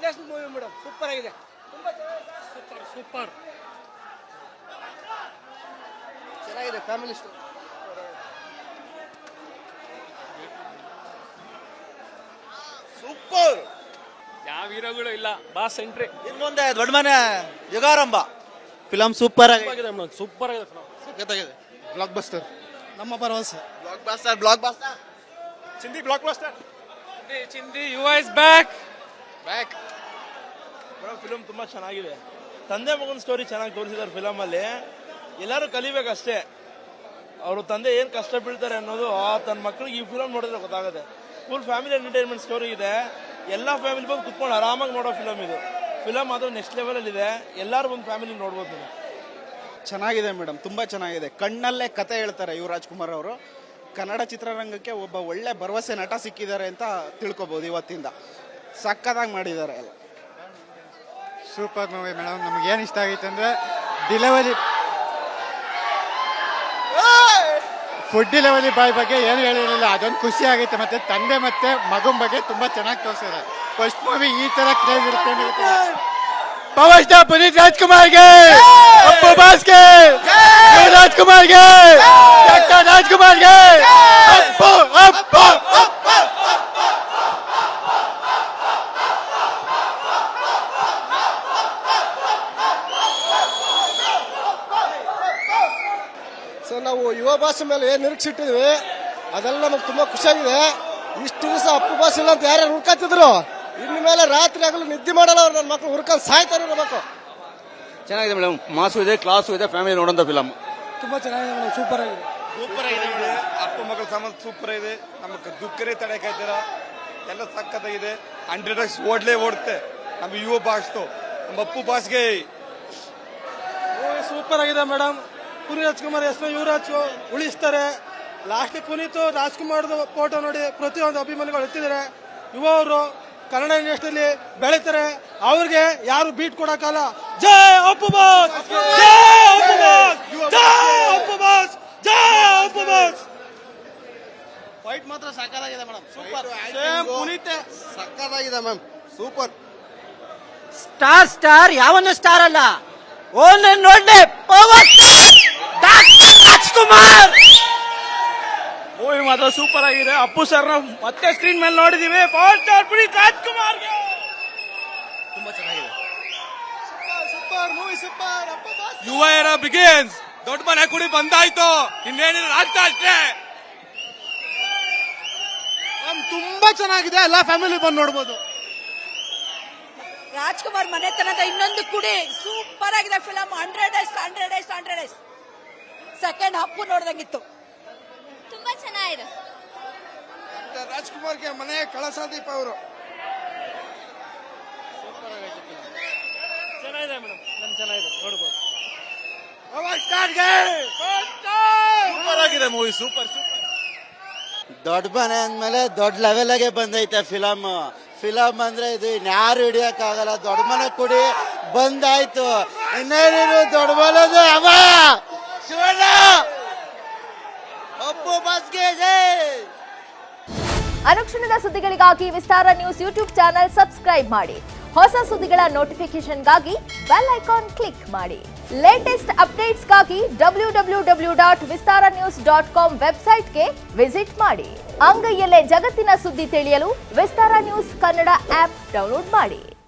Class movie madam, super ಆಗಿದೆ, ತುಂಬಾ super ಚೆನ್ನಾಗಿದೆ, ಫ್ಯಾಮಿಲಿ ಸ್ಟೋರಿ. ಸೂಪರ್. ಯಾವ ಹೀರೋಗಳು ಇಲ್ಲ, ಬಾಸ್ ಎಂಟ್ರಿ ಇನ್ ಮುಂದೆ ದೊಡ್ಡ ಮನೆ ಯುಗಾರಂಭ ಫಿಲಂ ಸೂಪರ್ ಆಗಿದೆ. ಸೂಪರ್ ಆಗಿದೆ ಸಖತ್ತಾಗಿದೆ. ಬ್ಲಾಕ್ ಬಸ್ಟರ್, ನಮ್ಮ ಭರವಸೆ. ಬ್ಲಾಕ್ ಬಾಸ್ಟರ್ ಚಿಂದಿ ಬ್ಲಾಕ್ ಬಸ್ಟರ್. ಚಿಂದಿ ಯುವ ಇಸ್ ಬ್ಯಾಕ್. ಫಿಲಮ್ ತುಂಬಾ ಚೆನ್ನಾಗಿದೆ. ತಂದೆ ಮಗನ ಸ್ಟೋರಿ ಚೆನ್ನಾಗಿ ತೋರಿಸಿದ್ದಾರೆ ಫಿಲಮ್ ಅಲ್ಲಿ. ಎಲ್ಲರೂ ಕಲಿಬೇಕಷ್ಟೇ, ಅವರು ತಂದೆ ಏನ್ ಕಷ್ಟ ಬೀಳ್ತಾರೆ ಅನ್ನೋದು ತನ್ನ ಮಕ್ಕಳಿಗೆ ಈ ಫಿಲಮ್ ನೋಡಿದ್ರೆ ಗೊತ್ತಾಗುತ್ತೆ. ಫುಲ್ ಫ್ಯಾಮಿಲಿ ಎಂಟರ್ಟೈನ್ಮೆಂಟ್ ಸ್ಟೋರಿ ಇದೆ. ಎಲ್ಲ ಫ್ಯಾಮಿಲಿ ಬಂದು ಕುತ್ಕೊಂಡು ಆರಾಮಾಗಿ ನೋಡೋ ಫಿಲಮ್ ಇದು. ಫಿಲಮ್ ಅದು ನೆಕ್ಸ್ಟ್ ಲೆವೆಲ್ ಅಲ್ಲಿ ಇದೆ, ಎಲ್ಲರೂ ಬಂದು ಫ್ಯಾಮಿಲಿ ನೋಡ್ಬೋದು ನೀವು. ಚೆನ್ನಾಗಿದೆ ಮೇಡಮ್, ತುಂಬಾ ಚೆನ್ನಾಗಿದೆ. ಕಣ್ಣಲ್ಲೇ ಕತೆ ಹೇಳ್ತಾರೆ ಯುವರಾಜ್ ಕುಮಾರ್ ಅವರು. ಕನ್ನಡ ಚಿತ್ರರಂಗಕ್ಕೆ ಒಬ್ಬ ಒಳ್ಳೆ ಭರವಸೆ ನಟ ಸಿಕ್ಕಿದ್ದಾರೆ ಅಂತ ತಿಳ್ಕೊಬಹುದು ಇವತ್ತಿಂದ. ಸಕ್ಕತ್ತಾಗಿ ಮಾಡಿದ್ದಾರೆ ಎಲ್ಲ. Super movie madam. ನಮ್ಗೆ ಏನು ಇಷ್ಟ ಆಗೈತೆ ಅಂದ್ರೆ ಡಿಲೆವರಿ ಫುಡ್ ಡೆಲಿವರಿ ಬಾಯ್ ಬಗ್ಗೆ ಏನು ಹೇಳಿರಲಿಲ್ಲ, ಅದೊಂದು ಖುಷಿ ಆಗೈತೆ. ಮತ್ತೆ ತಂದೆ ಮತ್ತೆ ಮಗನ ಬಗ್ಗೆ ತುಂಬಾ ಚೆನ್ನಾಗಿ ತೋರಿಸಿದ್ದಾರೆ. ಫಸ್ಟ್ ಮೂವಿ ಈ ತರ ಕ್ರೇಜ್ ಇರುತ್ತೆ. ಪವರ್ ಸ್ಟಾರ್ ಪುನೀತ್ ರಾಜ್ಕುಮಾರ್ಗೆ, ಅಪ್ಪು ಬಾಸ್ಗೆ, ಯುವರಾಜ್ ಕುಮಾರ್ಗೆ, ಡಾಕ್ಟರ್ ರಾಜ್ಕುಮಾರ್ಗೆ, ಅಪ್ಪು ಅಪ್ಪು ಸೊ ನಾವು ಯುವ ಭಾಷೆ ಮೇಲೆ ಏನು ನಿರೀಕ್ಷಿಟ್ಟಿದ್ವಿ ಅದೆಲ್ಲ ನಮಗೆ ತುಂಬಾ ಖುಷಿಯಾಗಿದೆ. ಇಷ್ಟು ದಿವಸ ಅಪ್ಪು ಭಾಷೆ ಇಲ್ಲ ಅಂತ ಯಾರ್ಯಾರು ಹುಡ್ಕಾತಿದ್ರು, ಇನ್ನು ಮೇಲೆ ರಾತ್ರಿ ಆಗಲು ನಿದ್ದೆ ಮಾಡಲ್ಲ ಅವ್ರು. ನನ್ನ ಮಕ್ಕಳು ಹುಡ್ಕೊಂಡು ಸಾಯ್ತಾರೆ ಇರಬೇಕು. ಚೆನ್ನಾಗಿದೆ ಮೇಡಮ್, ಮಾಸು ಇದೆ, ಕ್ಲಾಸು ಇದೆ, ಫ್ಯಾಮಿಲಿ ನೋಡೋಂಥ ಫಿಲಮ್. ತುಂಬಾ ಚೆನ್ನಾಗಿದೆ ಮೇಡಮ್, ಸೂಪರ್ ಆಗಿದೆ. ಸೂಪರ್ ಆಗಿದೆ. ಅಪ್ಪ ಮಕ್ಕಳ ಸಂಬಂಧ ಸೂಪರ್ ಇದೆ. ನಮಗೆ ದುಃಖರೇ ತಡೆಕಾಯ್ತಾರ, ಎಲ್ಲ ಸಖತ್ತಾಗಿದೆ. 100x ಓಡುತ್ತೆ ನಮ್ಮ ಯುವ ಭಾಷೆ, ನಮ್ಮ ಅಪ್ಪು ಭಾಷೆಗೆ. ಸೂಪರ್ ಆಗಿದೆ ಮೇಡಮ್. ಪುನೀತ್ ರಾಜ್ಕುಮಾರ್ ಹೆಸರು ಯುವರಾಜ್ ಉಳಿಸ್ತಾರೆ. ಲಾಸ್ಟ್ ಪುನೀತ್ ರಾಜ್ಕುಮಾರ್ ಫೋಟೋ ನೋಡಿ ಪ್ರತಿಯೊಂದು ಅಭಿಮಾನಿಗಳು ಎತ್ತಿದ್ದಾರೆ. ಯುವವರು ಕನ್ನಡ ಇಂಡಸ್ಟ್ರಿಯಲ್ಲಿ ಬೆಳೀತಾರೆ, ಅವ್ರಿಗೆ ಯಾರು ಬೀಟ್ ಕೊಡಕ್ಕಲ್ಲ. ಜೈ ಅಪ್ಪು ಬಾಸ್, ಜೈ ಅಪ್ಪು ಬಾಸ್, ಜೈ ಅಪ್ಪು ಬಾಸ್, ಜೈ ಅಪ್ಪು ಬಾಸ್. ಫೈಟ್ ಮಾತ್ರ ಸಖತ್ತಾಗಿದೆ ಮೇಡಮ್, ಸೂಪರ್. ಪುನೀತ್ ಸಖತ್ತಾಗಿದೆ ಮ್ಯಾಮ್, ಸೂಪರ್. ಸ್ಟಾರ್ ಯಾವನ್ನ ಸ್ಟಾರ್ ಅಲ್ಲ, ಓನ್ ನೋಡ್ಲೆ ಪವರ್ ಡಾಕ್ಟರ್ ರಾಜ್ಕುಮಾರ್. ಮೂವಿ ಮಾತ್ರ ಸೂಪರ್ ಆಗಿದೆ. ಅಪ್ಪು ಸರ್ ಮತ್ತೆ ಸ್ಕ್ರೀನ್ ಮೇಲೆ ನೋಡಿದೀವಿ. ಪವರ್ ಸ್ಟಾರ್ ಪುನೀತ್ ರಾಜ್ಕುಮಾರ್ಗೆ ತುಂಬಾ ಚೆನ್ನಾಗಿದೆ. Super movie, super. Appu boss ಯುವ ಏರ ಬಿಗಿನ್ಸ್. ದೊಡ್ಡ ಮನೆ ಕುಡಿ ಬಂದಾಯ್ತು, ಇನ್ನೇನಿಲ್ಲ ರಾಜ್ಯ ಅಷ್ಟೇ. ತುಂಬಾ ಚೆನ್ನಾಗಿದೆ, ಎಲ್ಲ ಫ್ಯಾಮಿಲಿ ಬಂದು ನೋಡ್ಬೋದು. ರಾಜ್ಕುಮಾರ್ ಮನೆತನದ ಇನ್ನೊಂದು ಕುಡಿ ಸೂಪರ್ ಆಗಿದೆ ಫಿಲಂ. 100x ಸೆಕೆಂಡ್ ಹಾಫ್ ನೋಡ್ದಂಗಿತ್ತು, ತುಂಬಾ ಚೆನ್ನಾಗಿದೆ. ರಾಜ್ಕುಮಾರ್ಗೆ ಮನೆ ಕಳಸಾದೀಪ ಅವರು. ಚೆನ್ನಾಗಿದೆ ಮೇಡಮ್, ಚೆನ್ನಾಗಿದೆ, ನೋಡ್ಬೋದು. ಸೂಪರ್ ಆಗಿದೆ ಮೂವಿ, ಸೂಪರ್ ಸೂಪರ್. ದೊಡ್ಡ ಮನೆ ಅಂದ್ಮೇಲೆ ದೊಡ್ಡ ಲೆವೆಲ್ಗೆ ಬಂದೈತೆ ಫಿಲಮ್. ಫಿಲಮ್ ಅಂದ್ರೆ ಇದು ಇನ್ಯಾರು ಹಿಡಿಯಕ್ಕಾಗಲ್ಲ. ದೊಡ್ಡ ಮನೆ ಕುಡಿ ಬಂದಾಯ್ತು, ಇನ್ನೇನು ದೊಡ್ಡ ಮನೆದು ಅವ ಶಿವಣ್ಣ. ಅಪ್ಪು ಬಾಸ್ಗೆ ಜೈ. ಅನುಕ್ಷಣದ ಸುದ್ದಿಗಳಿಗಾಗಿ ವಿಸ್ತಾರ ನ್ಯೂಸ್ ಯೂಟ್ಯೂಬ್ ಚಾನೆಲ್ ಸಬ್ಸ್ಕ್ರೈಬ್ ಮಾಡಿ. ಹೊಸ ಸುದ್ದಿಗಳ ನೋಟಿಫಿಕೇಶನ್ಗಾಗಿ ಬೆಲ್ ಐಕಾನ್ ಕ್ಲಿಕ್ ಮಾಡಿ. ಲೇಟೆಸ್ಟ್ ಅಪ್ಡೇಟ್ಸ್ಗಾಗಿ www.vistaranews.com ವೆಬ್ಸೈಟ್ಗೆ ವಿಸಿಟ್ ಮಾಡಿ. ಅಂಗೈಯಲ್ಲೇ ಜಗತ್ತಿನ ಸುದ್ದಿ ತಿಳಿಯಲು ವಿಸ್ತಾರ ನ್ಯೂಸ್ ಕನ್ನಡ ಆಪ್ ಡೌನ್ಲೋಡ್ ಮಾಡಿ.